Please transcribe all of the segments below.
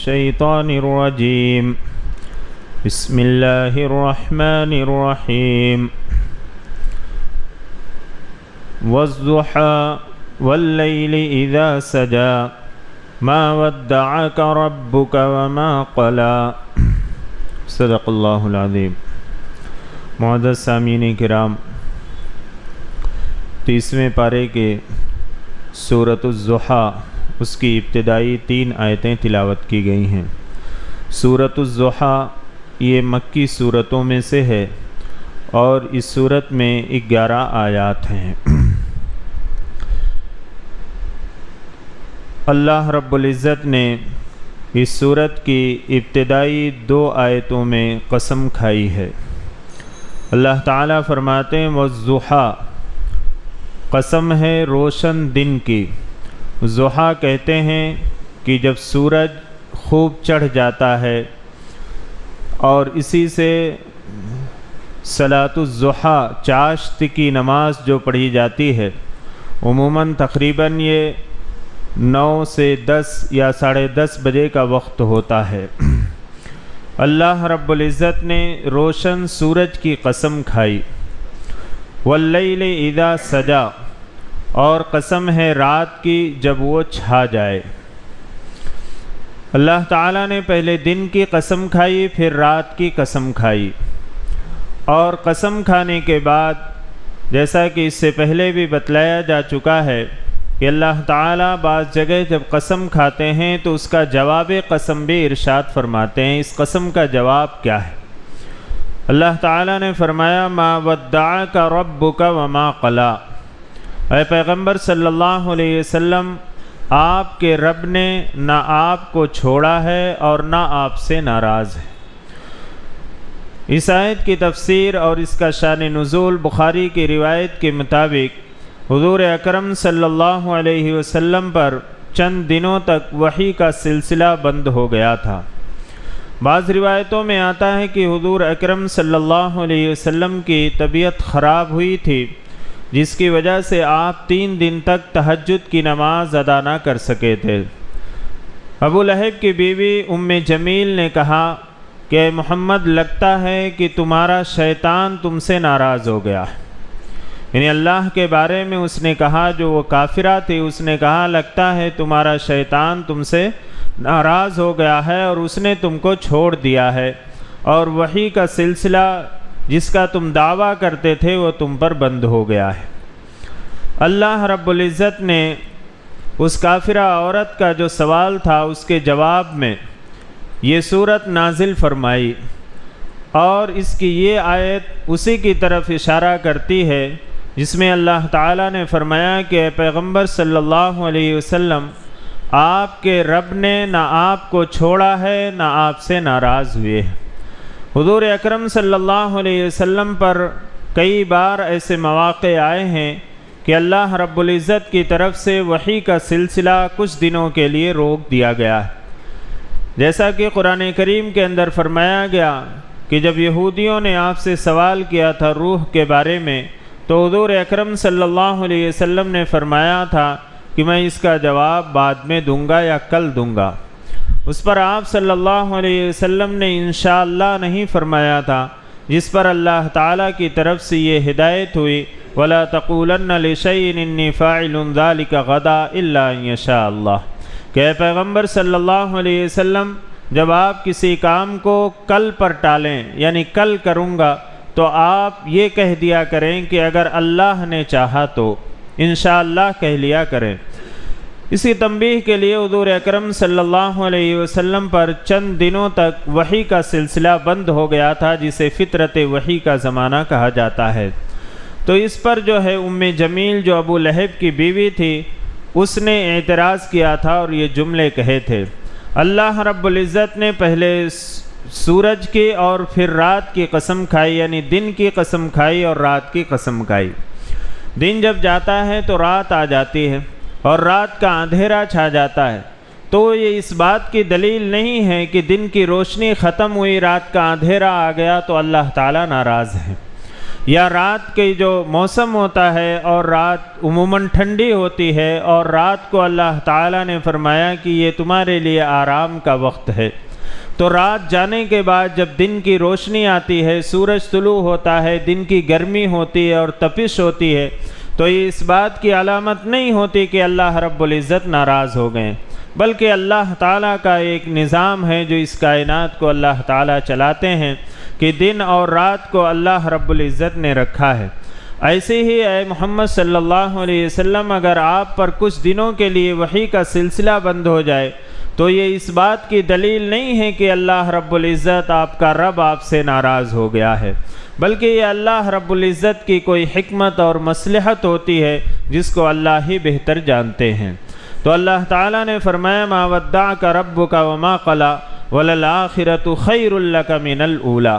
الشيطان الرجيم بسم الله الرحمن الرحيم والضحى والليل إذا سجى ما ودعك ربك وما قلى صدق اللہ العظیم۔ معزز سامعین کرام، 30ویں پارے کے سورۃ الضحیٰ اس کی ابتدائی 3 آیتیں تلاوت کی گئی ہیں۔ سورۃ الضحیٰ یہ مکی سورتوں میں سے ہے اور اس سورت میں 11 آیات ہیں۔ اللہ رب العزت نے اس سورت کی ابتدائی 2 آیتوں میں قسم کھائی ہے۔ اللہ تعالیٰ فرماتے ہیں والضحیٰ، قسم ہے روشن دن کی۔ ضحیٰ کہتے ہیں کہ جب سورج خوب چڑھ جاتا ہے، اور اسی سے صلاۃ الضحیٰ چاشت کی نماز جو پڑھی جاتی ہے، عموماً تقریباً یہ 9 سے 10 یا 10:30 بجے کا وقت ہوتا ہے۔ اللہ رب العزت نے روشن سورج کی قسم کھائی۔ واللیل اذا سجا، اور قسم ہے رات کی جب وہ چھا جائے۔ اللہ تعالیٰ نے پہلے دن کی قسم کھائی، پھر رات کی قسم کھائی، اور قسم کھانے کے بعد جیسا کہ اس سے پہلے بھی بتلایا جا چکا ہے کہ اللہ تعالیٰ بعض جگہ جب قسم کھاتے ہیں تو اس کا جواب قسم بھی ارشاد فرماتے ہیں۔ اس قسم کا جواب کیا ہے؟ اللہ تعالیٰ نے فرمایا ما ودعک ربک وما قلی، اے پیغمبر صلی اللہ علیہ وسلم، آپ کے رب نے نہ آپ کو چھوڑا ہے اور نہ آپ سے ناراض ہے۔ اس آیت کی تفسیر اور اس کا شان نزول بخاری کی روایت کے مطابق حضور اکرم صلی اللہ علیہ وسلم پر چند دنوں تک وحی کا سلسلہ بند ہو گیا تھا۔ بعض روایتوں میں آتا ہے کہ حضور اکرم صلی اللہ علیہ وسلم کی طبیعت خراب ہوئی تھی، جس کی وجہ سے آپ 3 دن تک تہجد کی نماز ادا نہ کر سکے تھے۔ ابو لہب کی بیوی ام جمیل نے کہا کہ محمد، لگتا ہے کہ تمہارا شیطان تم سے ناراض ہو گیا ہے۔ یعنی اللہ کے بارے میں اس نے کہا، جو وہ کافرہ تھی، اس نے کہا لگتا ہے تمہارا شیطان تم سے ناراض ہو گیا ہے اور اس نے تم کو چھوڑ دیا ہے، اور وحی کا سلسلہ جس کا تم دعویٰ کرتے تھے وہ تم پر بند ہو گیا ہے۔ اللہ رب العزت نے اس کافرہ عورت کا جو سوال تھا اس کے جواب میں یہ سورت نازل فرمائی، اور اس کی یہ آیت اسی کی طرف اشارہ کرتی ہے جس میں اللہ تعالیٰ نے فرمایا کہ اے پیغمبر صلی اللہ علیہ وسلم، آپ کے رب نے نہ آپ کو چھوڑا ہے نہ آپ سے ناراض ہوئے ہیں۔ حضور اکرم صلی اللہ علیہ وسلم پر کئی بار ایسے مواقع آئے ہیں کہ اللہ رب العزت کی طرف سے وحی کا سلسلہ کچھ دنوں کے لیے روک دیا گیا ہے، جیسا کہ قرآن کریم کے اندر فرمایا گیا کہ جب یہودیوں نے آپ سے سوال کیا تھا روح کے بارے میں، تو حضور اکرم صلی اللہ علیہ وسلم نے فرمایا تھا کہ میں اس کا جواب بعد میں دوں گا یا کل دوں گا۔ اس پر آپ صلی اللہ علیہ وسلم نے انشاءاللہ نہیں فرمایا تھا، جس پر اللہ تعالیٰ کی طرف سے یہ ہدایت ہوئی وَلَا تَقُولَنَّ لِشَيْءٍ إِنِّي فَاعِلٌ ذَلِكَ غَدًا إِلَّا أَن يَشَاءَ اللَّهُ، کہ اے پیغمبر صلی اللہ علیہ وسلم، جب آپ کسی کام کو کل پر ٹالیں، یعنی کل کروں گا، تو آپ یہ کہہ دیا کریں کہ اگر اللہ نے چاہا تو، انشاءاللہ کہہ لیا کریں۔ اسی تنبیہ کے لیے حضور اکرم صلی اللہ علیہ وسلم پر چند دنوں تک وحی کا سلسلہ بند ہو گیا تھا، جسے فطرت وحی کا زمانہ کہا جاتا ہے۔ تو اس پر جو ہے ام جمیل جو ابو لہب کی بیوی تھی، اس نے اعتراض کیا تھا اور یہ جملے کہے تھے۔ اللہ رب العزت نے پہلے سورج کی اور پھر رات کی قسم کھائی، یعنی دن کی قسم کھائی اور رات کی قسم کھائی۔ دن جب جاتا ہے تو رات آ جاتی ہے اور رات کا اندھیرا چھا جاتا ہے، تو یہ اس بات کی دلیل نہیں ہے کہ دن کی روشنی ختم ہوئی، رات کا اندھیرا آ گیا تو اللہ تعالیٰ ناراض ہے۔ یا رات کے جو موسم ہوتا ہے اور رات عموماً ٹھنڈی ہوتی ہے، اور رات کو اللہ تعالیٰ نے فرمایا کہ یہ تمہارے لیے آرام کا وقت ہے، تو رات جانے کے بعد جب دن کی روشنی آتی ہے، سورج طلوع ہوتا ہے، دن کی گرمی ہوتی ہے اور تپش ہوتی ہے، تو یہ اس بات کی علامت نہیں ہوتی کہ اللہ رب العزت ناراض ہو گئے، بلکہ اللہ تعالیٰ کا ایک نظام ہے جو اس کائنات کو اللہ تعالیٰ چلاتے ہیں کہ دن اور رات کو اللہ رب العزت نے رکھا ہے۔ ایسے ہی اے محمد صلی اللہ علیہ وسلم، اگر آپ پر کچھ دنوں کے لیے وحی کا سلسلہ بند ہو جائے تو یہ اس بات کی دلیل نہیں ہے کہ اللہ رب العزت آپ کا رب آپ سے ناراض ہو گیا ہے، بلکہ یہ اللہ رب العزت کی کوئی حکمت اور مصلحت ہوتی ہے جس کو اللہ ہی بہتر جانتے ہیں۔ تو اللہ تعالیٰ نے فرمایا ما ودعک ربک وما قلی وللآخرۃ خیر لک من الاولی۔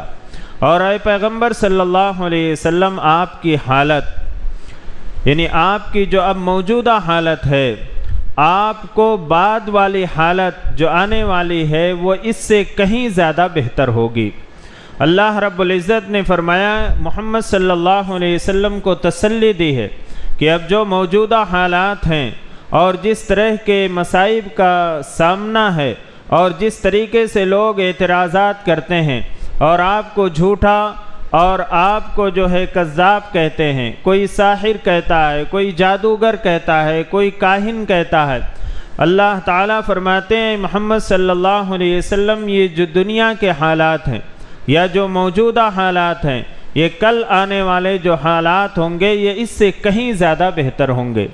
اور اے پیغمبر صلی اللہ علیہ وسلم، آپ کی حالت یعنی آپ کی جو اب موجودہ حالت ہے، آپ کو بعد والی حالت جو آنے والی ہے وہ اس سے کہیں زیادہ بہتر ہوگی۔ اللہ رب العزت نے فرمایا، محمد صلی اللہ علیہ وسلم کو تسلی دی ہے کہ اب جو موجودہ حالات ہیں اور جس طرح کے مصائب کا سامنا ہے اور جس طریقے سے لوگ اعتراضات کرتے ہیں اور آپ کو جھوٹا اور آپ کو جو ہے کذاب کہتے ہیں، کوئی ساحر کہتا ہے، کوئی جادوگر کہتا ہے، کوئی کاہن کہتا ہے، اللہ تعالیٰ فرماتے ہیں محمد صلی اللہ علیہ وسلم، یہ جو دنیا کے حالات ہیں یا جو موجودہ حالات ہیں، یہ کل آنے والے جو حالات ہوں گے یہ اس سے کہیں زیادہ بہتر ہوں گے،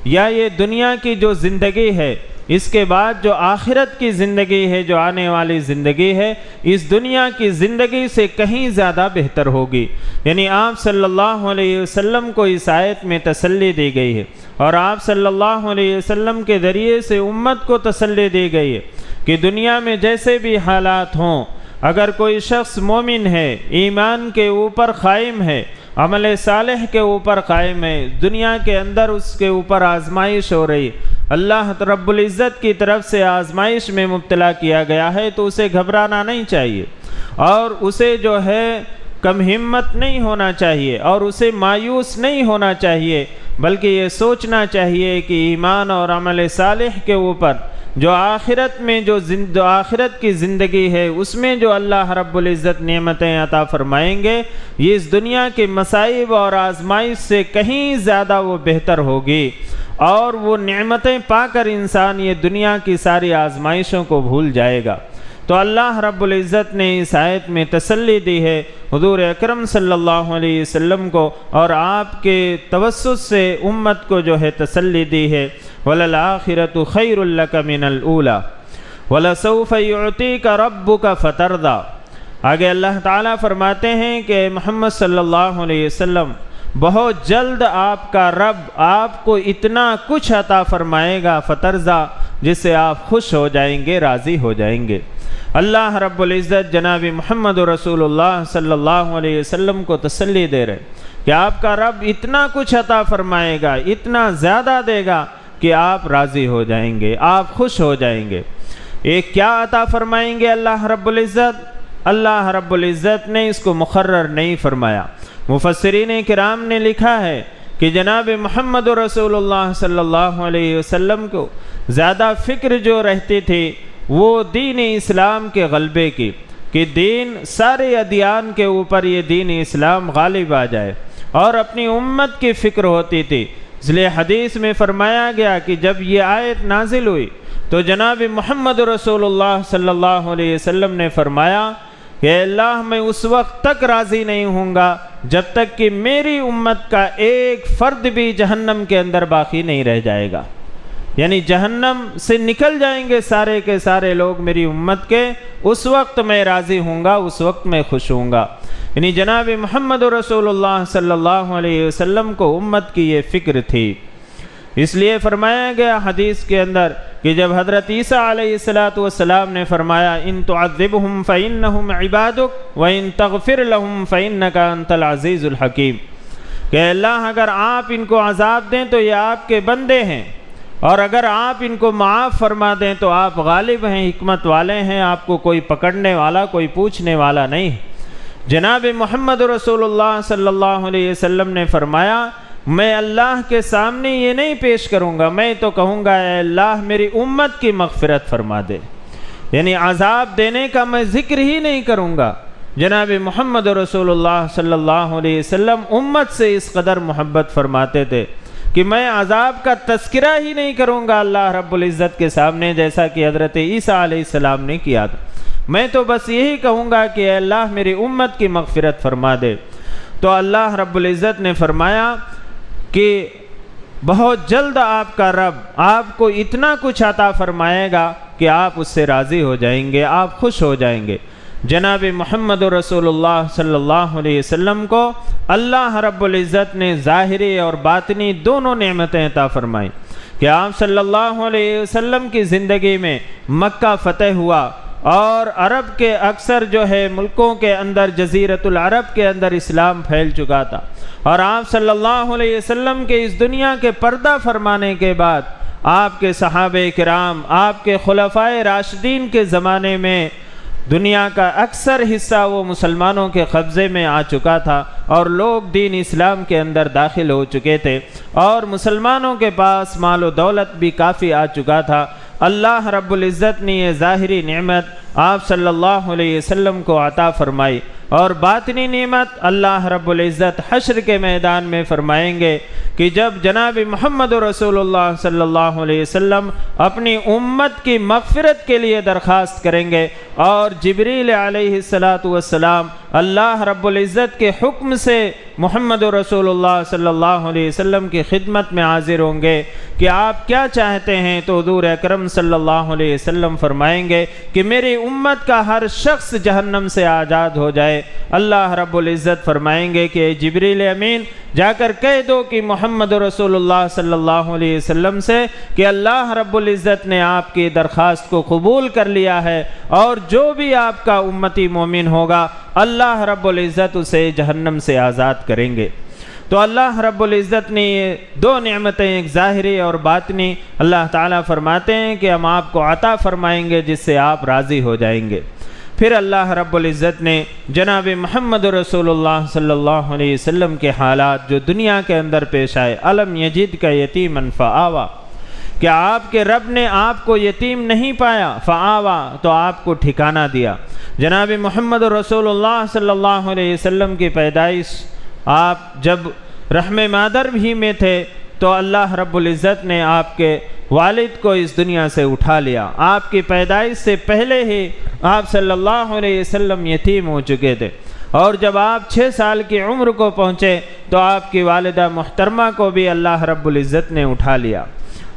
یا یہ دنیا کی جو زندگی ہے اس کے بعد جو آخرت کی زندگی ہے، جو آنے والی زندگی ہے، اس دنیا کی زندگی سے کہیں زیادہ بہتر ہوگی۔ یعنی آپ صلی اللہ علیہ وسلم کو اس آیت میں تسلی دی گئی ہے، اور آپ صلی اللہ علیہ وسلم کے ذریعے سے امت کو تسلی دی گئی ہے کہ دنیا میں جیسے بھی حالات ہوں، اگر کوئی شخص مومن ہے، ایمان کے اوپر قائم ہے، عمل صالح کے اوپر قائم ہے، دنیا کے اندر اس کے اوپر آزمائش ہو رہی، اللہ رب العزت کی طرف سے آزمائش میں مبتلا کیا گیا ہے، تو اسے گھبرانا نہیں چاہیے، اور اسے جو ہے کم ہمت نہیں ہونا چاہیے، اور اسے مایوس نہیں ہونا چاہیے، بلکہ یہ سوچنا چاہیے کہ ایمان اور عمل صالح کے اوپر جو آخرت میں جو آخرت کی زندگی ہے اس میں جو اللہ رب العزت نعمتیں عطا فرمائیں گے، یہ اس دنیا کے مصائب اور آزمائش سے کہیں زیادہ وہ بہتر ہوگی، اور وہ نعمتیں پا کر انسان یہ دنیا کی ساری آزمائشوں کو بھول جائے گا۔ تو اللہ رب العزت نے اس آیت میں تسلی دی ہے حضور اکرم صلی اللہ علیہ وسلم کو، اور آپ کے توسط سے امت کو جو ہے تسلی دی ہے، وَلَلْآخِرَةُ خَيْرٌ لَكَ مِنَ الْأُولَى وَلَسَوْفَ يُعْطِيكَ رَبُّكَ فَتَرْضَى۔ آگے اللہ تعالیٰ فرماتے ہیں کہ محمد صلی اللہ علیہ وسلم، بہت جلد آپ کا رب آپ کو اتنا کچھ عطا فرمائے گا، فترضیٰ، جس سے آپ خوش ہو جائیں گے، راضی ہو جائیں گے۔ اللہ رب العزت جناب محمد رسول اللہ صلی اللہ علیہ وسلم کو تسلی دے رہے کہ آپ کا رب اتنا کچھ عطا فرمائے گا، اتنا زیادہ دے گا کہ آپ راضی ہو جائیں گے، آپ خوش ہو جائیں گے۔ ایک کیا عطا فرمائیں گے اللہ رب العزت؟ اللہ رب العزت نے اس کو مقرر نہیں فرمایا۔ مفسرین کرام نے لکھا ہے کہ جناب محمد رسول اللہ صلی اللہ علیہ وسلم کو زیادہ فکر جو رہتی تھی وہ دین اسلام کے غلبے کی، کہ دین سارے ادیان کے اوپر یہ دین اسلام غالب آ جائے، اور اپنی امت کی فکر ہوتی تھی۔ اس لیے حدیث میں فرمایا گیا کہ جب یہ آیت نازل ہوئی تو جناب محمد رسول اللہ صلی اللہ علیہ وسلم نے فرمایا کہ اللہ، میں اس وقت تک راضی نہیں ہوں گا جب تک کہ میری امت کا ایک فرد بھی جہنم کے اندر باقی نہیں رہ جائے گا، یعنی جہنم سے نکل جائیں گے سارے کے سارے لوگ میری امت کے، اس وقت میں راضی ہوں گا، اس وقت میں خوش ہوں گا۔ یعنی جناب محمد رسول اللہ صلی اللہ علیہ وسلم کو امت کی یہ فکر تھی۔ اس لیے فرمایا گیا حدیث کے اندر کہ جب حضرت عیسیٰ علیہ السلام نے فرمایا ان تعذبہم فإنہم عبادک وإن تغفر لہم فإنک انت العزیز الحکیم، کہ اللہ اگر آپ ان کو عذاب دیں تو یہ آپ کے بندے ہیں، اور اگر آپ ان کو معاف فرما دیں تو آپ غالب ہیں، حکمت والے ہیں، آپ کو کوئی پکڑنے والا، کوئی پوچھنے والا نہیں۔ جناب محمد رسول اللہ صلی اللہ علیہ وسلم نے فرمایا میں اللہ کے سامنے یہ نہیں پیش کروں گا، میں تو کہوں گا اے اللہ میری امت کی مغفرت فرما دے، یعنی عذاب دینے کا میں ذکر ہی نہیں کروں گا۔ جناب محمد رسول اللہ صلی اللہ علیہ وسلم امت سے اس قدر محبت فرماتے تھے کہ میں عذاب کا تذکرہ ہی نہیں کروں گا اللہ رب العزت کے سامنے، جیسا کہ حضرت عیسیٰ علیہ السلام نے کیا تھا۔ میں تو بس یہی کہوں گا کہ اے اللہ میری امت کی مغفرت فرما دے۔ تو اللہ رب العزت نے فرمایا کہ بہت جلد آپ کا رب آپ کو اتنا کچھ عطا فرمائے گا کہ آپ اس سے راضی ہو جائیں گے، آپ خوش ہو جائیں گے۔ جناب محمد رسول اللہ صلی اللہ علیہ وسلم کو اللہ رب العزت نے ظاہری اور باطنی دونوں نعمتیں عطا فرمائیں کہ آپ صلی اللہ علیہ وسلم کی زندگی میں مکہ فتح ہوا اور عرب کے اکثر جو ہے ملکوں کے اندر جزیرۃ العرب کے اندر اسلام پھیل چکا تھا، اور آپ صلی اللہ علیہ وسلم کے اس دنیا کے پردہ فرمانے کے بعد آپ کے صحابہ کرام، آپ کے خلفائے راشدین کے زمانے میں دنیا کا اکثر حصہ وہ مسلمانوں کے قبضے میں آ چکا تھا اور لوگ دین اسلام کے اندر داخل ہو چکے تھے اور مسلمانوں کے پاس مال و دولت بھی کافی آ چکا تھا۔ اللہ رب العزت نے یہ ظاہری نعمت آپ صلی اللہ علیہ وسلم کو عطا فرمائی، اور باطنی نعمت اللہ رب العزت حشر کے میدان میں فرمائیں گے کہ جب جناب محمد رسول اللہ صلی اللہ علیہ وسلم اپنی امت کی مغفرت کے لیے درخواست کریں گے اور جبریل علیہ السلام اللہ رب العزت کے حکم سے محمد رسول اللہ صلی اللہ علیہ وسلم کی خدمت میں حاضر ہوں گے کہ آپ کیا چاہتے ہیں، تو حضور اکرم صلی اللہ علیہ وسلم فرمائیں گے کہ میری امت کا ہر شخص جہنم سے آزاد ہو جائے۔ اللہ رب العزت فرمائیں گے کہ اے جبریل امین جا کر کہہ دو کہ محمد رسول اللہ صلی اللہ علیہ وسلم سے کہ اللہ رب العزت نے آپ کی درخواست کو قبول کر لیا ہے، اور جو بھی آپ کا امتی مومن ہوگا اللہ رب العزت اسے جہنم سے آزاد کریں گے۔ تو اللہ رب العزت نے یہ دو نعمتیں، ایک ظاہری اور باطنی، اللہ تعالیٰ فرماتے ہیں کہ ہم آپ کو عطا فرمائیں گے جس سے آپ راضی ہو جائیں گے۔ پھر اللہ رب العزت نے جناب محمد رسول اللہ صلی اللہ علیہ وسلم کے حالات جو دنیا کے اندر پیش آئے، الم یجد کا یتیما فآوا، کہ آپ کے رب نے آپ کو یتیم نہیں پایا، فآوا تو آپ کو ٹھکانہ دیا۔ جناب محمد رسول اللہ صلی اللہ علیہ وسلم کی پیدائش آپ جب رحم مادر بھی میں تھے تو اللہ رب العزت نے آپ کے والد کو اس دنیا سے اٹھا لیا۔ آپ کی پیدائش سے پہلے ہی آپ صلی اللہ علیہ وسلم یتیم ہو چکے تھے، اور جب آپ 6 سال کی عمر کو پہنچے تو آپ کی والدہ محترمہ کو بھی اللہ رب العزت نے اٹھا لیا۔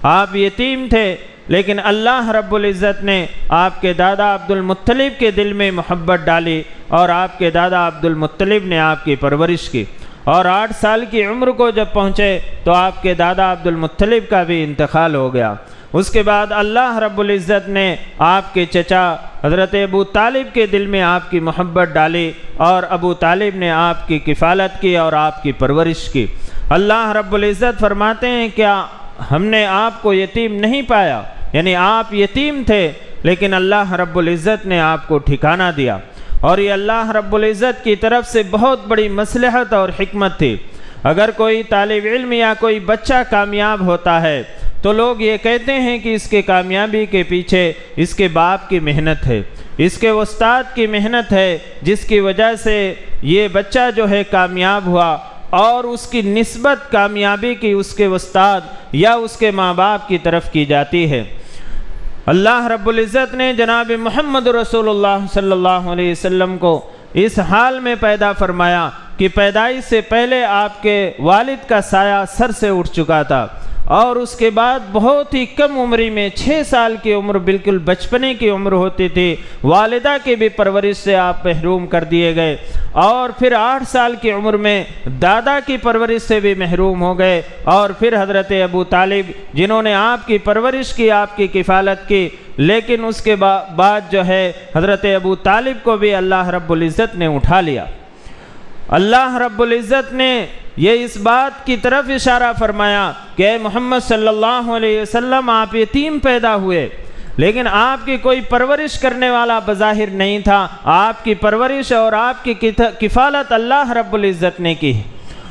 آپ یتیم تھے لیکن اللہ رب العزت نے آپ کے دادا عبد المطلب کے دل میں محبت ڈالی، اور آپ کے دادا عبد المطلب نے آپ کی پرورش کی، اور 8 سال کی عمر کو جب پہنچے تو آپ کے دادا عبد المطلب کا بھی انتقال ہو گیا۔ اس کے بعد اللہ رب العزت نے آپ کے چچا حضرت ابو طالب کے دل میں آپ کی محبت ڈالی، اور ابو طالب نے آپ کی کفالت کی اور آپ کی پرورش کی۔ اللہ رب العزت فرماتے ہیں کیا ہم نے آپ کو یتیم نہیں پایا، یعنی آپ یتیم تھے لیکن اللہ رب العزت نے آپ کو ٹھکانہ دیا۔ اور یہ اللہ رب العزت کی طرف سے بہت بڑی مصلحت اور حکمت تھی۔ اگر کوئی طالب علم یا کوئی بچہ کامیاب ہوتا ہے تو لوگ یہ کہتے ہیں کہ اس کے کامیابی کے پیچھے اس کے باپ کی محنت ہے، اس کے استاد کی محنت ہے، جس کی وجہ سے یہ بچہ جو ہے کامیاب ہوا، اور اس کی نسبت کامیابی کی اس کے استاد یا اس کے ماں باپ کی طرف کی جاتی ہے۔ اللہ رب العزت نے جناب محمد رسول اللہ صلی اللہ علیہ وسلم کو اس حال میں پیدا فرمایا کہ پیدائش سے پہلے آپ کے والد کا سایہ سر سے اٹھ چکا تھا، اور اس کے بعد بہت ہی کم عمری میں 6 سال کی عمر، بالکل بچپنے کی عمر ہوتی تھی، والدہ کی بھی پرورش سے آپ محروم کر دیے گئے، اور پھر 8 سال کی عمر میں دادا کی پرورش سے بھی محروم ہو گئے، اور پھر حضرت ابو طالب جنہوں نے آپ کی پرورش کی، آپ کی کفالت کی، لیکن اس کے بعد جو ہے حضرت ابو طالب کو بھی اللہ رب العزت نے اٹھا لیا۔ اللہ رب العزت نے یہ اس بات کی طرف اشارہ فرمایا کہ اے محمد صلی اللہ علیہ وسلم آپ یتیم پیدا ہوئے، لیکن آپ کی کوئی پرورش کرنے والا بظاہر نہیں تھا، آپ کی پرورش اور آپ کی کفالت اللہ رب العزت نے کی۔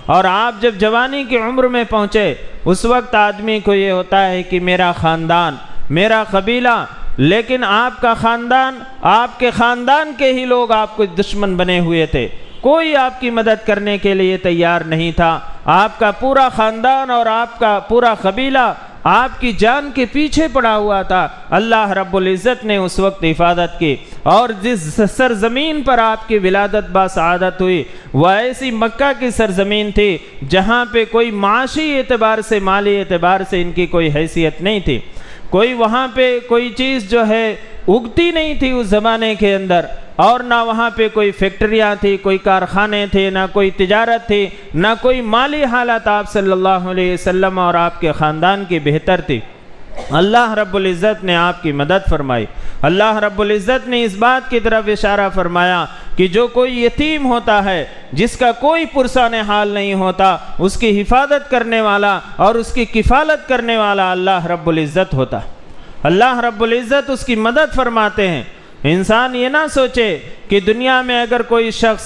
اور آپ جب جوانی کی عمر میں پہنچے، اس وقت آدمی کو یہ ہوتا ہے کہ میرا خاندان، میرا قبیلہ، لیکن آپ کا خاندان، آپ کے خاندان کے ہی لوگ آپ کو دشمن بنے ہوئے تھے، کوئی آپ کی مدد کرنے کے لیے تیار نہیں تھا۔ آپ کا پورا خاندان اور آپ کا پورا قبیلہ آپ کی جان کے پیچھے پڑا ہوا تھا۔ اللہ رب العزت نے اس وقت حفاظت کی، اور جس سرزمین پر آپ کی ولادت باسعادت ہوئی وہ ایسی مکہ کی سرزمین تھی جہاں پہ کوئی معاشی اعتبار سے، مالی اعتبار سے ان کی کوئی حیثیت نہیں تھی، کوئی وہاں پہ کوئی چیز جو ہے اگتی نہیں تھی اس زمانے کے اندر، اور نہ وہاں پہ کوئی فیکٹریاں تھی، کوئی کارخانے تھے، نہ کوئی تجارت تھی، نہ کوئی مالی حالت آپ صلی اللہ علیہ وسلم اور آپ کے خاندان کی بہتر تھی۔ اللہ رب العزت نے آپ کی مدد فرمائی۔ اللہ رب العزت نے اس بات کی طرف اشارہ فرمایا کہ جو کوئی یتیم ہوتا ہے، جس کا کوئی پرسان حال نہیں ہوتا، اس کی حفاظت کرنے والا اور اس کی کفالت کرنے والا اللہ رب العزت ہوتا ہے۔ اللہ رب العزت اس کی مدد فرماتے ہیں۔ انسان یہ نہ سوچے کہ دنیا میں اگر کوئی شخص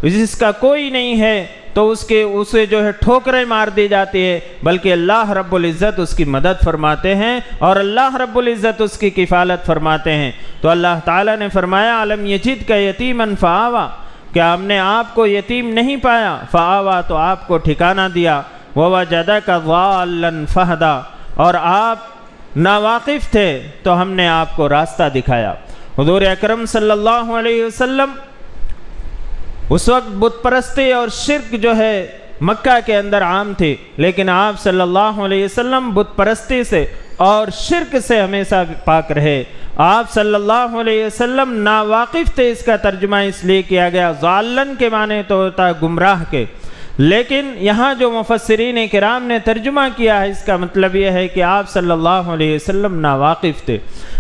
جس کا کوئی نہیں ہے تو اسے جو ہے ٹھوکریں مار دی جاتی ہے، بلکہ اللہ رب العزت اس کی مدد فرماتے ہیں اور اللہ رب العزت اس کی کفالت فرماتے ہیں۔ تو اللہ تعالیٰ نے فرمایا علم یجد کا یتیمن فآوا، کیا ہم نے آپ کو یتیم نہیں پایا؟ فآوا، تو آپ کو ٹھکانہ دیا۔ ووجدک ضالا فہدا، اور آپ ناواقف تھے تو ہم نے آپ کو راستہ دکھایا۔ حضور اکرم صلی اللہ علیہ وسلم اس وقت بت پرستی اور شرک جو ہے مکہ کے اندر عام تھی، لیکن آپ صلی اللہ علیہ وسلم بت پرستی سے اور شرک سے ہمیشہ پاک رہے۔ آپ صلی اللہ علیہ وسلم ناواقف تھے، اس کا ترجمہ اس لیے کیا گیا، ضالن کے معنی تو ہوتا ہے گمراہ کے، لیکن یہاں جو مفسرین کرام نے ترجمہ کیا ہے اس کا مطلب یہ ہے کہ آپ صلی اللہ علیہ وسلم ناواقف تھے۔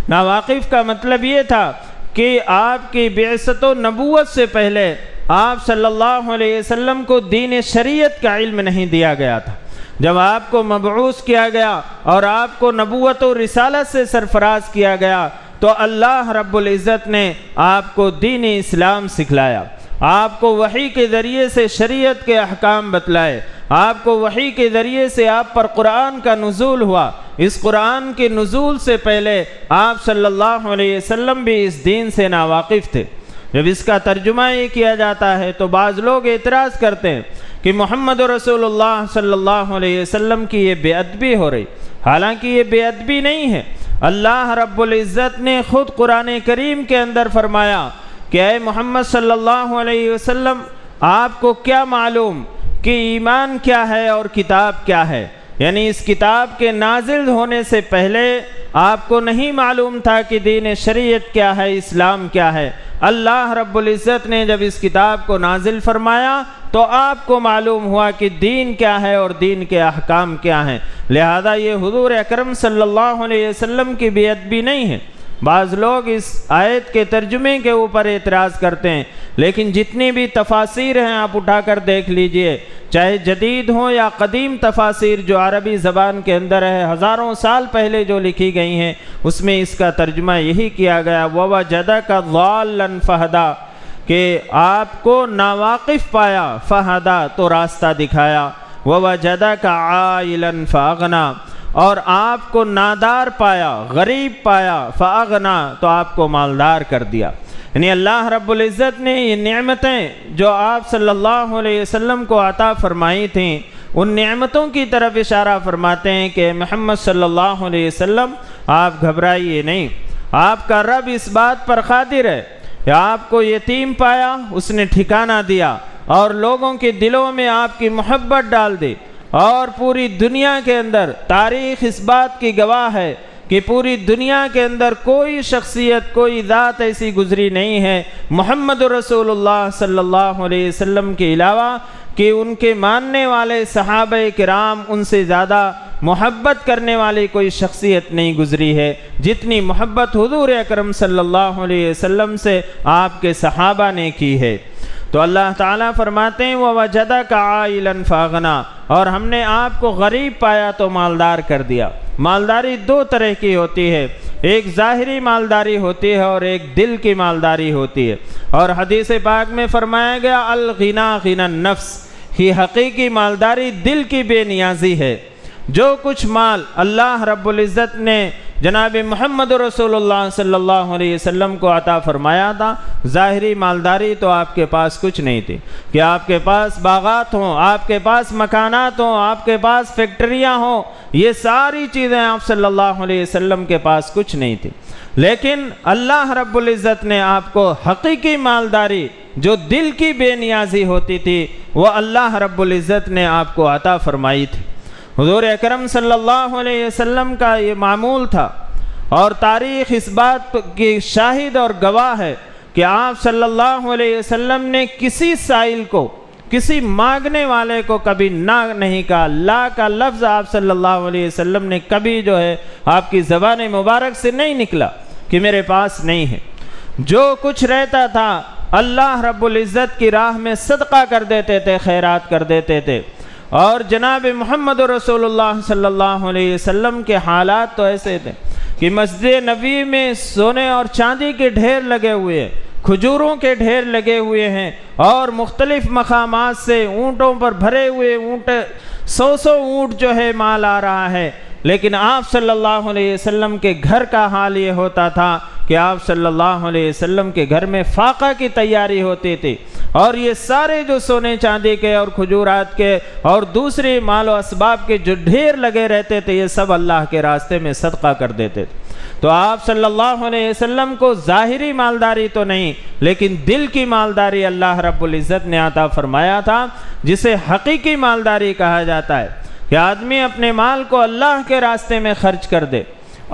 ناواقف کا مطلب یہ تھا کہ آپ کی بعثت و نبوت سے پہلے آپ صلی اللہ علیہ وسلم کو دین شریعت کا علم نہیں دیا گیا تھا۔ جب آپ کو مبعوث کیا گیا اور آپ کو نبوت و رسالت سے سرفراز کیا گیا تو اللہ رب العزت نے آپ کو دین اسلام سکھلایا، آپ کو وحی کے ذریعے سے شریعت کے احکام بتلائے، آپ کو وحی کے ذریعے سے آپ پر قرآن کا نزول ہوا۔ اس قرآن کے نزول سے پہلے آپ صلی اللہ علیہ وسلم بھی اس دین سے ناواقف تھے۔ جب اس کا ترجمہ یہ کیا جاتا ہے تو بعض لوگ اعتراض کرتے ہیں کہ محمد رسول اللہ صلی اللہ علیہ وسلم کی یہ بے ادبی ہو رہی، حالانکہ یہ بے ادبی نہیں ہے۔ اللہ رب العزت نے خود قرآن کریم کے اندر فرمایا کہ اے محمد صلی اللہ علیہ وسلم، آپ کو کیا معلوم کہ ایمان کیا ہے اور کتاب کیا ہے؟ یعنی اس کتاب کے نازل ہونے سے پہلے آپ کو نہیں معلوم تھا کہ دین شریعت کیا ہے، اسلام کیا ہے۔ اللہ رب العزت نے جب اس کتاب کو نازل فرمایا تو آپ کو معلوم ہوا کہ دین کیا ہے اور دین کے احکام کیا ہیں۔ لہذا یہ حضور اکرم صلی اللہ علیہ وسلم کی بے ادبی نہیں ہے۔ بعض لوگ اس آیت کے ترجمے کے اوپر اعتراض کرتے ہیں، لیکن جتنی بھی تفاسیر ہیں آپ اٹھا کر دیکھ لیجئے، چاہے جدید ہوں یا قدیم تفاسیر جو عربی زبان کے اندر ہے، ہزاروں سال پہلے جو لکھی گئی ہیں، اس میں اس کا ترجمہ یہی کیا گیا وَوَجَدَكَ ضَالًّا فَهَدَى، کہ آپ کو ناواقف پایا، فہدا تو راستہ دکھایا، وَوَجَدَكَ عَائِلًا فَأَغْنَى، اور آپ کو نادار پایا، غریب پایا، فاغنا تو آپ کو مالدار کر دیا۔ یعنی اللہ رب العزت نے یہ نعمتیں جو آپ صلی اللہ علیہ وسلم کو عطا فرمائی تھیں، ان نعمتوں کی طرف اشارہ فرماتے ہیں کہ محمد صلی اللہ علیہ وسلم آپ گھبرائیے نہیں، آپ کا رب اس بات پر قادر ہے کہ آپ کو یتیم پایا، اس نے ٹھکانہ دیا اور لوگوں کے دلوں میں آپ کی محبت ڈال دی، اور پوری دنیا کے اندر تاریخ اس بات کی گواہ ہے کہ پوری دنیا کے اندر کوئی شخصیت، کوئی ذات ایسی گزری نہیں ہے محمد رسول اللہ صلی اللہ علیہ وسلم کے علاوہ کہ ان کے ماننے والے صحابہ کرام ان سے زیادہ محبت کرنے والی کوئی شخصیت نہیں گزری ہے جتنی محبت حضور اکرم صلی اللہ علیہ وسلم سے آپ کے صحابہ نے کی ہے۔ تو اللہ تعالیٰ فرماتے ہیں وَوَجَدَكَ عَائِلًا فَأَغْنَى، اور ہم نے آپ کو غریب پایا تو مالدار کر دیا۔ مالداری دو طرح کی ہوتی ہے، ایک ظاہری مالداری ہوتی ہے اور ایک دل کی مالداری ہوتی ہے۔ اور حدیث پاک میں فرمایا گیا الغنا غنی النفس، ہی حقیقی مالداری دل کی بے نیازی ہے۔ جو کچھ مال اللہ رب العزت نے جناب محمد رسول اللہ صلی اللہ علیہ وسلم کو عطا فرمایا تھا، ظاہری مالداری تو آپ کے پاس کچھ نہیں تھی کہ آپ کے پاس باغات ہوں، آپ کے پاس مکانات ہوں، آپ کے پاس فیکٹریاں ہوں، یہ ساری چیزیں آپ صلی اللہ علیہ وسلم کے پاس کچھ نہیں تھی۔ لیکن اللہ رب العزت نے آپ کو حقیقی مالداری جو دل کی بے نیازی ہوتی تھی وہ اللہ رب العزت نے آپ کو عطا فرمائی تھی۔ حضور اکرم صلی اللہ علیہ وسلم کا یہ معمول تھا، اور تاریخ اس بات کی شاہد اور گواہ ہے کہ آپ صلی اللہ علیہ وسلم نے کسی سائل کو، کسی مانگنے والے کو کبھی نہ نہیں کہا۔ لا کا لفظ آپ صلی اللہ علیہ وسلم نے کبھی جو ہے آپ کی زبان مبارک سے نہیں نکلا کہ میرے پاس نہیں ہے۔ جو کچھ رہتا تھا اللہ رب العزت کی راہ میں صدقہ کر دیتے تھے، خیرات کر دیتے تھے۔ اور جناب محمد رسول اللہ صلی اللہ علیہ وسلم کے حالات تو ایسے تھے کہ مسجد نبوی میں سونے اور چاندی کے ڈھیر لگے ہوئے ہیں، کھجوروں کے ڈھیر لگے ہوئے ہیں، اور مختلف مقامات سے اونٹوں پر بھرے ہوئے اونٹ، 100 اونٹ جو ہے مال آ رہا ہے۔ لیکن آپ صلی اللہ علیہ وسلم کے گھر کا حال یہ ہوتا تھا کہ آپ صلی اللہ علیہ وسلم کے گھر میں فاقہ کی تیاری ہوتی تھی، اور یہ سارے جو سونے چاندی کے اور کھجورات کے اور دوسری مال و اسباب کے جو ڈھیر لگے رہتے تھے یہ سب اللہ کے راستے میں صدقہ کر دیتے تھے۔ تو آپ صلی اللہ علیہ وسلم کو ظاہری مالداری تو نہیں لیکن دل کی مالداری اللہ رب العزت نے عطا فرمایا تھا، جسے حقیقی مالداری کہا جاتا ہے کہ آدمی اپنے مال کو اللہ کے راستے میں خرچ کر دے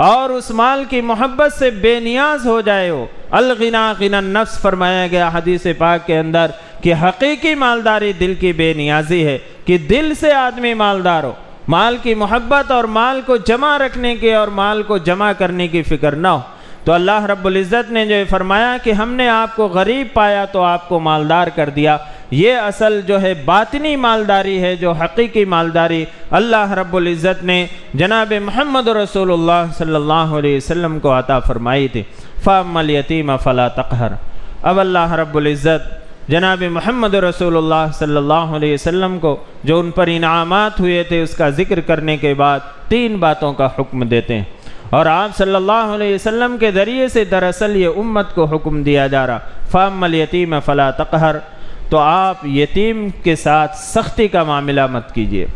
اور اس مال کی محبت سے بے نیاز ہو جائے ہو۔ الغنا غنی النفس فرمایا گیا حدیث پاک کے اندر کہ حقیقی مالداری دل کی بے نیازی ہے، کہ دل سے آدمی مالدار ہو، مال کی محبت اور مال کو جمع رکھنے کی اور مال کو جمع کرنے کی فکر نہ ہو۔ تو اللہ رب العزت نے جو فرمایا کہ ہم نے آپ کو غریب پایا تو آپ کو مالدار کر دیا، یہ اصل جو ہے باطنی مالداری ہے، جو حقیقی مالداری اللہ رب العزت نے جناب محمد رسول اللہ صلی اللہ علیہ وسلم کو عطا فرمائی تھی۔ فَأَمَّا الْيَتِيمَ فَلَا تَقْهَرْ۔ اب اللہ رب العزت جناب محمد رسول اللہ صلی اللہ علیہ وسلم کو جو ان پر انعامات ہوئے تھے اس کا ذکر کرنے کے بعد 3 باتوں کا حکم دیتے ہیں، اور آپ صلی اللہ علیہ وسلم کے ذریعے سے دراصل یہ امت کو حکم دیا جا رہا۔ فَأَمَّا الْيَتِيمَ فَلَا تَقْهَرْ، تو آپ یتیم کے ساتھ سختی کا معاملہ مت کیجیے۔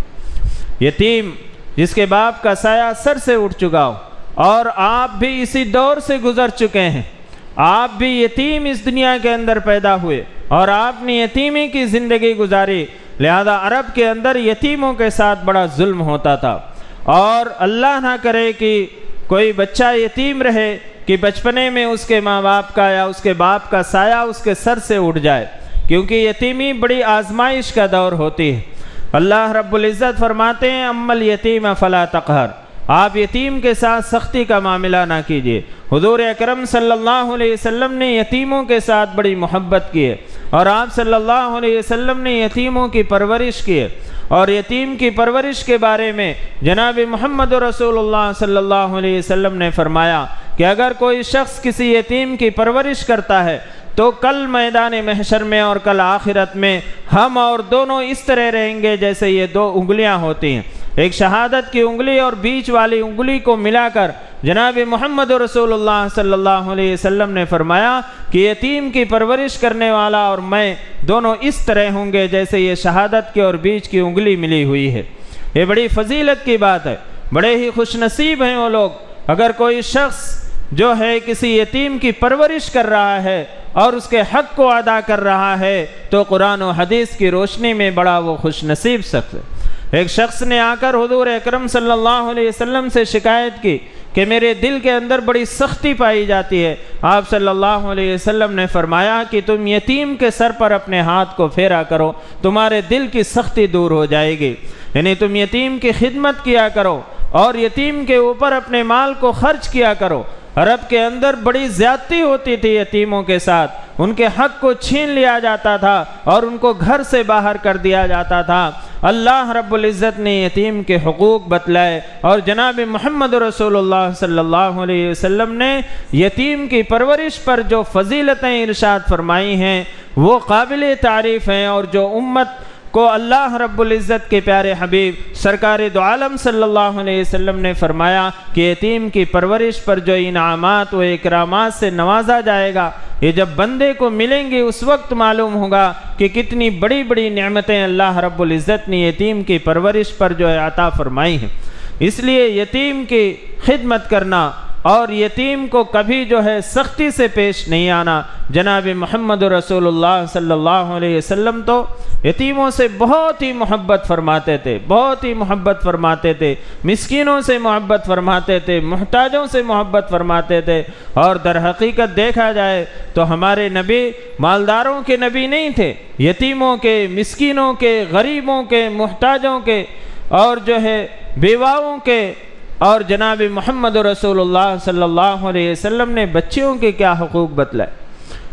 یتیم جس کے باپ کا سایہ سر سے اٹھ چکا ہو، اور آپ بھی اسی دور سے گزر چکے ہیں، آپ بھی یتیم اس دنیا کے اندر پیدا ہوئے اور آپ نے یتیمی کی زندگی گزاری، لہذا عرب کے اندر یتیموں کے ساتھ بڑا ظلم ہوتا تھا، اور اللہ نہ کرے کہ کوئی بچہ یتیم رہے کہ بچپنے میں اس کے ماں باپ کا یا اس کے باپ کا سایہ اس کے سر سے اٹھ جائے، کیونکہ یتیمی بڑی آزمائش کا دور ہوتی ہے۔ اللہ رب العزت فرماتے ہیں اما الیتیم فلا تقہر، آپ یتیم کے ساتھ سختی کا معاملہ نہ کیجیے۔ حضور اکرم صلی اللہ علیہ وسلم نے یتیموں کے ساتھ بڑی محبت کی ہے، اور آپ صلی اللہ علیہ وسلم نے یتیموں کی پرورش کی ہے، اور یتیم کی پرورش کے بارے میں جناب محمد رسول اللہ صلی اللہ علیہ وسلم نے فرمایا کہ اگر کوئی شخص کسی یتیم کی پرورش کرتا ہے تو کل میدان محشر میں اور کل آخرت میں ہم اور دونوں اس طرح رہیں گے جیسے یہ 2 انگلیاں ہوتی ہیں، ایک شہادت کی انگلی اور بیچ والی انگلی کو ملا کر جناب محمد رسول اللہ صلی اللہ علیہ وسلم نے فرمایا کہ یتیم کی پرورش کرنے والا اور میں دونوں اس طرح ہوں گے جیسے یہ شہادت کی اور بیچ کی انگلی ملی ہوئی ہے۔ یہ بڑی فضیلت کی بات ہے، بڑے ہی خوش نصیب ہیں وہ لوگ اگر کوئی شخص جو ہے کسی یتیم کی پرورش کر رہا ہے اور اس کے حق کو ادا کر رہا ہے تو قرآن و حدیث کی روشنی میں بڑا وہ خوش نصیب شخص ہے۔ ایک شخص نے آ کر حضور اکرم صلی اللہ علیہ وسلم سے شکایت کی کہ میرے دل کے اندر بڑی سختی پائی جاتی ہے۔ آپ صلی اللہ علیہ وسلم نے فرمایا کہ تم یتیم کے سر پر اپنے ہاتھ کو پھیرا کرو، تمہارے دل کی سختی دور ہو جائے گی، یعنی تم یتیم کی خدمت کیا کرو اور یتیم کے اوپر اپنے مال کو خرچ کیا کرو۔ عرب کے اندر بڑی زیادتی ہوتی تھی یتیموں کے ساتھ، ان کے حق کو چھین لیا جاتا تھا اور ان کو گھر سے باہر کر دیا جاتا تھا، اللہ رب العزت نے یتیم کے حقوق بتلائے، اور جناب محمد رسول اللہ صلی اللہ علیہ وسلم نے یتیم کی پرورش پر جو فضیلتیں ارشاد فرمائی ہیں وہ قابل تعریف ہیں، اور جو امت کو اللہ رب العزت کے پیارے حبیب سرکار دو عالم صلی اللہ علیہ وسلم نے فرمایا کہ یتیم کی پرورش پر جو انعامات و اکرامات سے نوازا جائے گا، یہ جب بندے کو ملیں گے اس وقت معلوم ہوگا کہ کتنی بڑی بڑی نعمتیں اللہ رب العزت نے یتیم کی پرورش پر جو ہے عطا فرمائی ہیں۔ اس لیے یتیم کی خدمت کرنا اور یتیم کو کبھی جو ہے سختی سے پیش نہیں آنا۔ جناب محمد رسول اللہ صلی اللہ علیہ وسلم تو یتیموں سے بہت ہی محبت فرماتے تھے، بہت ہی محبت فرماتے تھے، مسکینوں سے محبت فرماتے تھے، محتاجوں سے محبت فرماتے تھے، اور در حقیقت دیکھا جائے تو ہمارے نبی مالداروں کے نبی نہیں تھے، یتیموں کے، مسکینوں کے، غریبوں کے، محتاجوں کے، اور جو ہے بیواؤں کے، اور جناب محمد رسول اللہ صلی اللہ علیہ وسلم نے بچیوں کے کیا حقوق بتلائے۔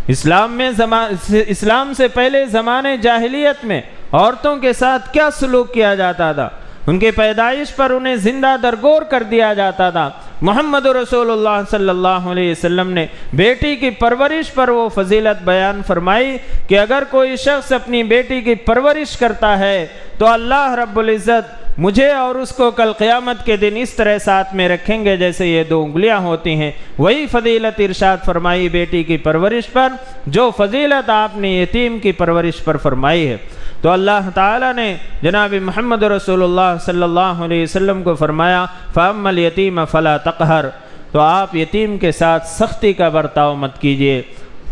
اسلام سے پہلے زمانے جاہلیت میں عورتوں کے ساتھ کیا سلوک کیا جاتا تھا، ان کے پیدائش پر انہیں زندہ درگور کر دیا جاتا تھا۔ محمد رسول اللہ صلی اللہ علیہ وسلم نے بیٹی کی پرورش پر وہ فضیلت بیان فرمائی کہ اگر کوئی شخص اپنی بیٹی کی پرورش کرتا ہے تو اللہ رب العزت مجھے اور اس کو کل قیامت کے دن اس طرح ساتھ میں رکھیں گے جیسے یہ دو انگلیاں ہوتی ہیں۔ وہی فضیلت ارشاد فرمائی بیٹی کی پرورش پر جو فضیلت آپ نے یتیم کی پرورش پر فرمائی ہے۔ تو اللہ تعالیٰ نے جناب محمد رسول اللہ صلی اللہ علیہ وسلم کو فرمایا فَأَمَّا الْيَتِيمَ فَلَا تَقْهَرْ، تو آپ یتیم کے ساتھ سختی کا برتاؤ مت کیجیے۔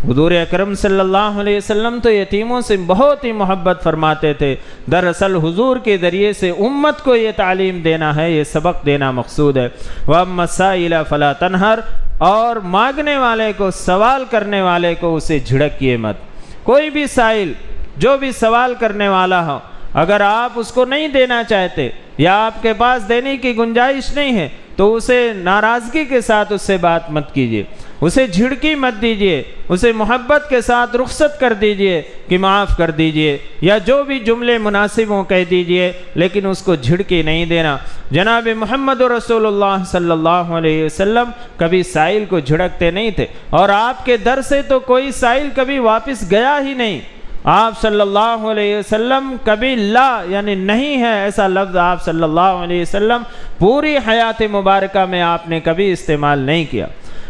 حضور اکرم صلی اللہ علیہ وسلم تو یتیموں سے بہت ہی محبت فرماتے تھے۔ دراصل حضور کے ذریعے سے امت کو یہ تعلیم دینا ہے، یہ سبق دینا مقصود ہے۔ وَأَمَّا السَّائِلَ فَلَا تَنْهَرْ، اور مانگنے والے کو، سوال کرنے والے کو اسے جھڑکیے مت۔ کوئی بھی سائل، جو بھی سوال کرنے والا ہو، اگر آپ اس کو نہیں دینا چاہتے یا آپ کے پاس دینے کی گنجائش نہیں ہے تو اسے ناراضگی کے ساتھ اس سے بات مت کیجیے، اسے جھڑکی مت دیجیے، اسے محبت کے ساتھ رخصت کر دیجیے کہ معاف کر دیجیے، یا جو بھی جملے مناسب ہوں کہہ دیجیے، لیکن اس کو جھڑکی نہیں دینا۔ جناب محمد رسول اللہ صلی اللہ علیہ وسلم کبھی سائل کو جھڑکتے نہیں تھے، اور آپ کے در سے تو کوئی سائل کبھی واپس گیا ہی نہیں۔ آپ صلی اللہ علیہ وسلم کبھی لا یعنی نہیں ہے ایسا لفظ آپ صلی اللہ علیہ وسلم پوری حیات مبارکہ میں آپ نے کبھی استعمال نہیں کیا۔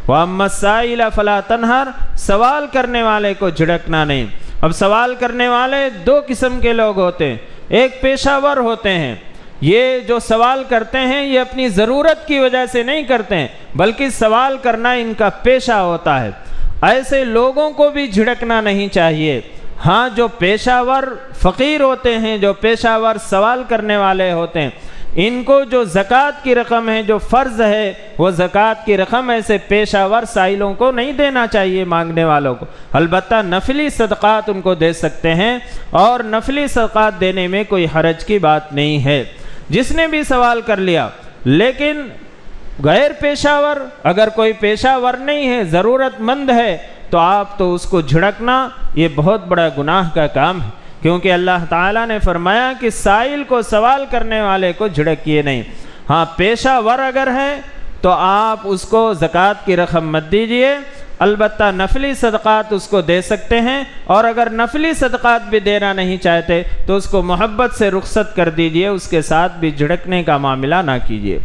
وَأَمَّا السَّائِلَ فَلَا تَنْهَرْ، سوال کرنے والے کو جھڑکنا نہیں۔ اب سوال کرنے والے دو قسم کے لوگ ہوتے ہیں، ایک پیشہ ور ہوتے ہیں، یہ جو سوال کرتے ہیں یہ اپنی ضرورت کی وجہ سے نہیں کرتے ہیں بلکہ سوال کرنا ان کا پیشہ ہوتا ہے، ایسے لوگوں کو بھی جھڑکنا نہیں چاہیے۔ ہاں جو پیشہ ور فقیر ہوتے ہیں، جو پیشہ ور سوال کرنے والے ہوتے ہیں، ان کو جو زکوٰۃ کی رقم ہے، جو فرض ہے، وہ زکوٰۃ کی رقم ایسے پیشہ ور سائلوں کو نہیں دینا چاہیے، مانگنے والوں کو۔ البتہ نفلی صدقات ان کو دے سکتے ہیں، اور نفلی صدقات دینے میں کوئی حرج کی بات نہیں ہے۔ جس نے بھی سوال کر لیا، لیکن غیر پیشہ ور، اگر کوئی پیشہ ور نہیں ہے، ضرورت مند ہے، تو آپ تو اس کو جھڑکنا یہ بہت بڑا گناہ کا کام ہے، کیونکہ اللہ تعالیٰ نے فرمایا کہ سائل کو، سوال کرنے والے کو جھڑکیے نہیں۔ ہاں پیشہ ور اگر ہے تو آپ اس کو زکوٰۃ کی رقم مت دیجیے، البتہ نفلی صدقات اس کو دے سکتے ہیں، اور اگر نفلی صدقات بھی دینا نہیں چاہتے تو اس کو محبت سے رخصت کر دیجیے، اس کے ساتھ بھی جھڑکنے کا معاملہ نہ کیجیے۔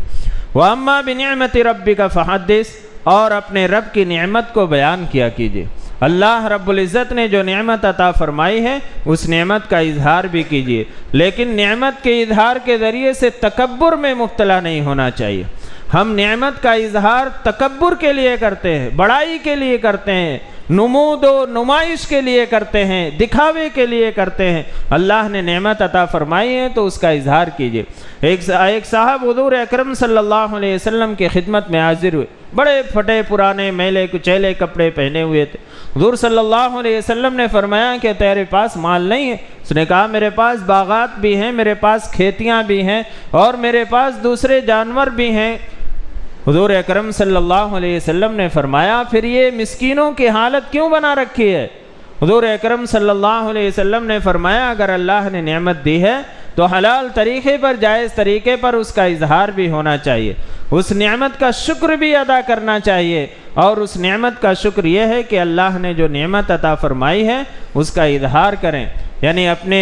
وَأَمَّا بِنِعْمَةِ رَبِّكَ فَحَدِّثْ، اور اپنے رب کی نعمت کو بیان کیا کیجیے۔ اللہ رب العزت نے جو نعمت عطا فرمائی ہے اس نعمت کا اظہار بھی کیجیے، لیکن نعمت کے اظہار کے ذریعے سے تکبر میں مبتلا نہیں ہونا چاہیے۔ ہم نعمت کا اظہار تکبر کے لیے کرتے ہیں، بڑائی کے لیے کرتے ہیں، نمود و نمائش کے لیے کرتے ہیں، دکھاوے کے لیے کرتے ہیں۔ اللہ نے نعمت عطا فرمائی ہے تو اس کا اظہار کیجیے۔ ایک صاحب حضور اکرم صلی اللہ علیہ وسلم کی خدمت میں حاضر ہوئے، بڑے پھٹے پرانے میلے کچیلے کپڑے پہنے ہوئے تھے۔ حضور صلی اللہ علیہ وسلم نے فرمایا کہ تیرے پاس مال نہیں ہے؟ اس نے کہا میرے پاس باغات بھی ہیں، میرے پاس کھیتیاں بھی ہیں، اور میرے پاس دوسرے جانور بھی ہیں۔ حضور اکرم صلی اللہ علیہ وسلم نے فرمایا پھر یہ مسکینوں کی حالت کیوں بنا رکھی ہے؟ حضور اکرم صلی اللہ علیہ وسلم نے فرمایا اگر اللہ نے نعمت دی ہے تو حلال طریقے پر، جائز طریقے پر اس کا اظہار بھی ہونا چاہیے، اس نعمت کا شکر بھی ادا کرنا چاہیے، اور اس نعمت کا شکر یہ ہے کہ اللہ نے جو نعمت عطا فرمائی ہے اس کا اظہار کریں، یعنی اپنے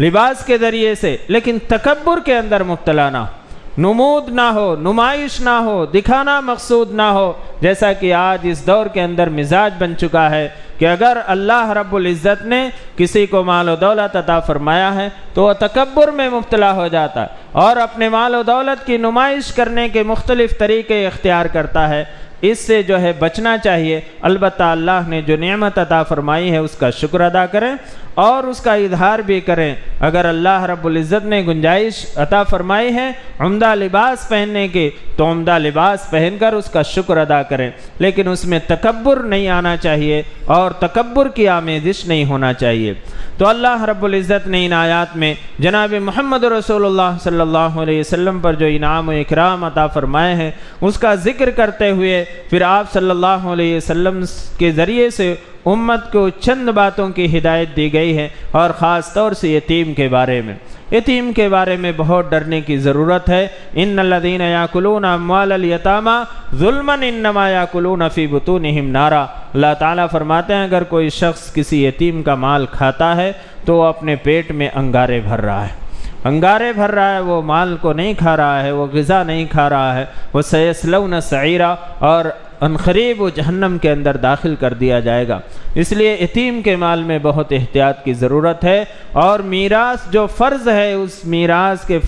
لباس کے ذریعے سے، لیکن تکبر کے اندر مبتلا نہ ہو، نمود نہ ہو، نمائش نہ ہو، دکھانا مقصود نہ ہو، جیسا کہ آج اس دور کے اندر مزاج بن چکا ہے کہ اگر اللہ رب العزت نے کسی کو مال و دولت عطا فرمایا ہے تو وہ تکبر میں مبتلا ہو جاتا ہے اور اپنے مال و دولت کی نمائش کرنے کے مختلف طریقے اختیار کرتا ہے۔ اس سے جو ہے بچنا چاہیے۔ البتہ اللہ نے جو نعمت عطا فرمائی ہے اس کا شکر ادا کریں اور اس کا اظہار بھی کریں۔ اگر اللہ رب العزت نے گنجائش عطا فرمائی ہے عمدہ لباس پہننے کی تو عمدہ لباس پہن کر اس کا شکر ادا کریں، لیکن اس میں تکبر نہیں آنا چاہیے اور تکبر کی آمیزش نہیں ہونا چاہیے۔ تو اللہ رب العزت نے ان آیات میں جناب محمد رسول اللہ صلی اللہ علیہ وسلم پر جو انعام و اکرام عطا فرمائے ہیں اس کا ذکر کرتے ہوئے پھر آپ صلی اللہ علیہ وسلم کے ذریعے سے امت کو چند باتوں کی ہدایت دی گئی ہے، اور خاص طور سے یتیم کے بارے میں۔ یتیم کے بارے میں بہت ڈرنے کی ضرورت ہے۔ ان الذین یاکلون اموال الیتامی ظلما انما یاکلون فی بطونہم نارا۔ اللہ تعالیٰ فرماتے ہیں اگر کوئی شخص کسی یتیم کا مال کھاتا ہے تو وہ اپنے پیٹ میں انگارے بھر رہا ہے، انگارے بھر رہا ہے، وہ مال کو نہیں کھا رہا ہے، وہ غذا نہیں کھا رہا ہے۔ وہ سیصلون سعیرا، اور عنقریب وہ جہنم کے اندر داخل کر دیا جائے گا۔ اس لیے یتیم کے مال میں بہت احتیاط کی ضرورت ہے، اور میراث جو فرض ہے اس میراث کے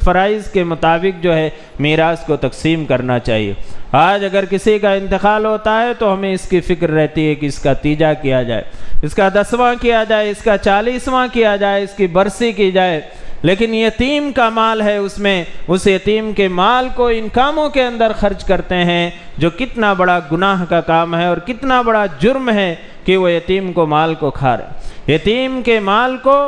فرائض کے مطابق جو ہے میراث کو تقسیم کرنا چاہیے۔ آج اگر کسی کا انتقال ہوتا ہے تو ہمیں اس کی فکر رہتی ہے کہ اس کا تیجا کیا جائے، اس کا 10واں کیا جائے، اس کا 40واں کیا جائے، اس کی برسی کی جائے، لیکن یتیم کا مال ہے، اس میں اس یتیم کے مال کو ان کاموں کے اندر خرچ کرتے ہیں جو کتنا بڑا گناہ کا کام ہے اور کتنا بڑا جرم ہے کہ وہ یتیم کو مال کو کھا رہے۔ یتیم کے مال کو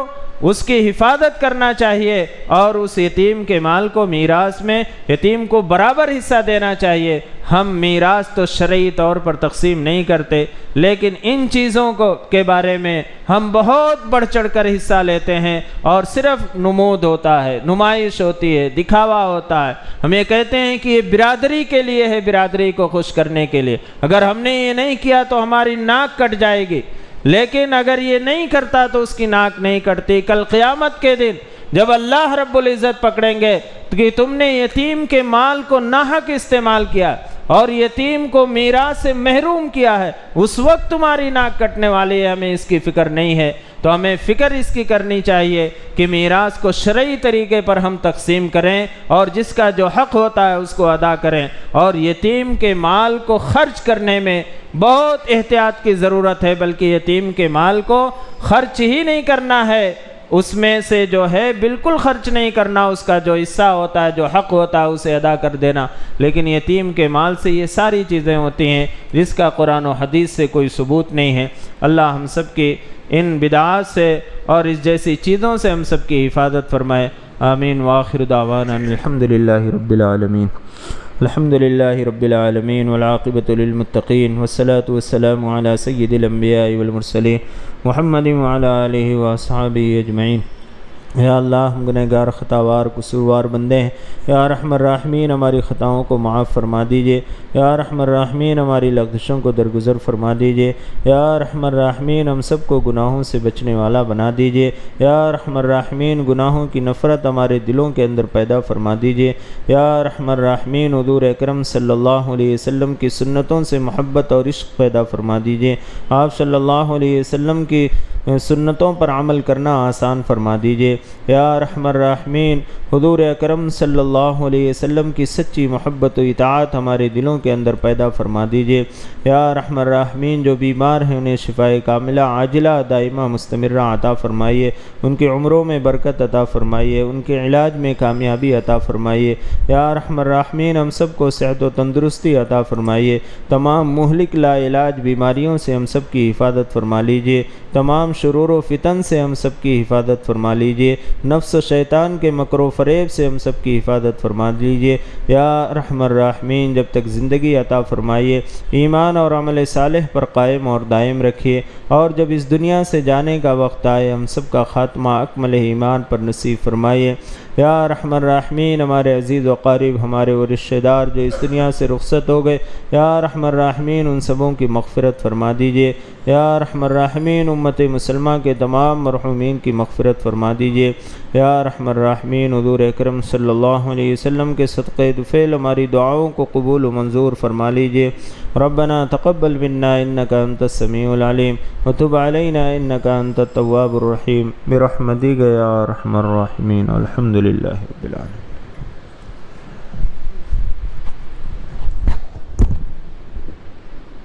اس کی حفاظت کرنا چاہیے اور اس یتیم کے مال کو میراث میں یتیم کو برابر حصہ دینا چاہیے۔ ہم میراث تو شرعی طور پر تقسیم نہیں کرتے، لیکن ان چیزوں کے بارے میں ہم بہت بڑھ چڑھ کر حصہ لیتے ہیں اور صرف نمود ہوتا ہے، نمائش ہوتی ہے، دکھاوا ہوتا ہے۔ ہم یہ کہتے ہیں کہ یہ برادری کے لیے ہے، برادری کو خوش کرنے کے لیے، اگر ہم نے یہ نہیں کیا تو ہماری ناک کٹ جائے گی، لیکن اگر یہ نہیں کرتا تو اس کی ناک نہیں کٹتی۔ کل قیامت کے دن جب اللہ رب العزت پکڑیں گے کہ تم نے یتیم کے مال کو ناحق استعمال کیا اور یتیم کو میراث سے محروم کیا ہے، اس وقت تمہاری ناک کٹنے والی ہے۔ ہمیں اس کی فکر نہیں ہے، تو ہمیں فکر اس کی کرنی چاہیے کہ میراث کو شرعی طریقے پر ہم تقسیم کریں اور جس کا جو حق ہوتا ہے اس کو ادا کریں، اور یتیم کے مال کو خرچ کرنے میں بہت احتیاط کی ضرورت ہے، بلکہ یتیم کے مال کو خرچ ہی نہیں کرنا ہے، اس میں سے جو ہے بالکل خرچ نہیں کرنا، اس کا جو حصہ ہوتا ہے، جو حق ہوتا ہے اسے ادا کر دینا۔ لیکن یتیم کے مال سے یہ ساری چیزیں ہوتی ہیں جس کا قرآن و حدیث سے کوئی ثبوت نہیں ہے۔ اللہ ہم سب کی ان بدعات سے اور اس جیسی چیزوں سے ہم سب کی حفاظت فرمائے۔ آمین۔ وآخر دعوانا الحمدللہ رب العالمین۔ الحمدللہ رب العالمین والعاقبۃ للمتقین والصلاة والسلام علی سید الانبیاء والمرسلین محمد وعلی آلہ واصحابہ اجمعین۔ یا اللہ ہم گنہگار خطاوار قصوروار بندے ہیں، یا ارحم الراحمین ہماری خطاؤں کو معاف فرما دیجئے، یا ارحم الراحمین ہماری لغزشوں کو درگزر فرما دیجئے، یا ارحم الراحمین ہم سب کو گناہوں سے بچنے والا بنا دیجئے، یا ارحم الراحمین گناہوں کی نفرت ہمارے دلوں کے اندر پیدا فرما دیجئے، یا ارحم الراحمین حضور اکرم صلی اللہ علیہ وسلم کی سنتوں سے محبت اور عشق پیدا فرما دیجئے، آپ صلی اللہ علیہ وسلم کی سنتوں پر عمل کرنا آسان فرما دیجئے، یا ارحم الراحمین حضور اکرم صلی اللہ علیہ وسلم کی سچی محبت و اطاعت ہمارے دلوں کے اندر پیدا فرما دیجئے، یا ارحم الراحمین جو بیمار ہیں انہیں شفائے کاملہ عاجلہ دائمہ مستمرہ عطا فرمائیے، ان کی عمروں میں برکت عطا فرمائیے، ان کے علاج میں کامیابی عطا فرمائیے، یا ارحم الراحمین ہم سب کو صحت و تندرستی عطا فرمائیے، تمام مہلک لا علاج بیماریوں سے ہم سب کی حفاظت فرما لیجئے، تمام شرور و فتن سے ہم سب کی حفاظت فرما لیجئے، نفس و شیطان کے مکر و فریب سے ہم سب کی حفاظت فرما لیجئے یا ارحم الراحمین۔ جب تک زندگی عطا فرمائیے، ایمان اور عمل صالح پر قائم اور دائم رکھیے، اور جب اس دنیا سے جانے کا وقت آئے ہم سب کا خاتمہ اکمل ایمان پر نصیب فرمائیے یا ارحم الراحمین۔ ہمارے عزیز و قریب، ہمارے وہ رشتہ دار جو اس دنیا سے رخصت ہو گئے، یا ارحم الراحمین ان سبوں کی مغفرت فرما دیجیے یا ارحم الراحمین۔ امت مسلمہ کے تمام مرحومین کی مغفرت فرما دیجیے یا ارحم الراحمین۔ حضور اکرم صلی اللہ علیہ وسلم کے صدقے دفعل ہماری دعاؤں کو قبول و منظور فرما لیجیے۔ ربنا تقبل منا انک انت السمیع العلیم وتب علینا انک انت التواب الرحیم برحمتک یا ارحم الراحمین۔ الحمد للہ رب العالمین۔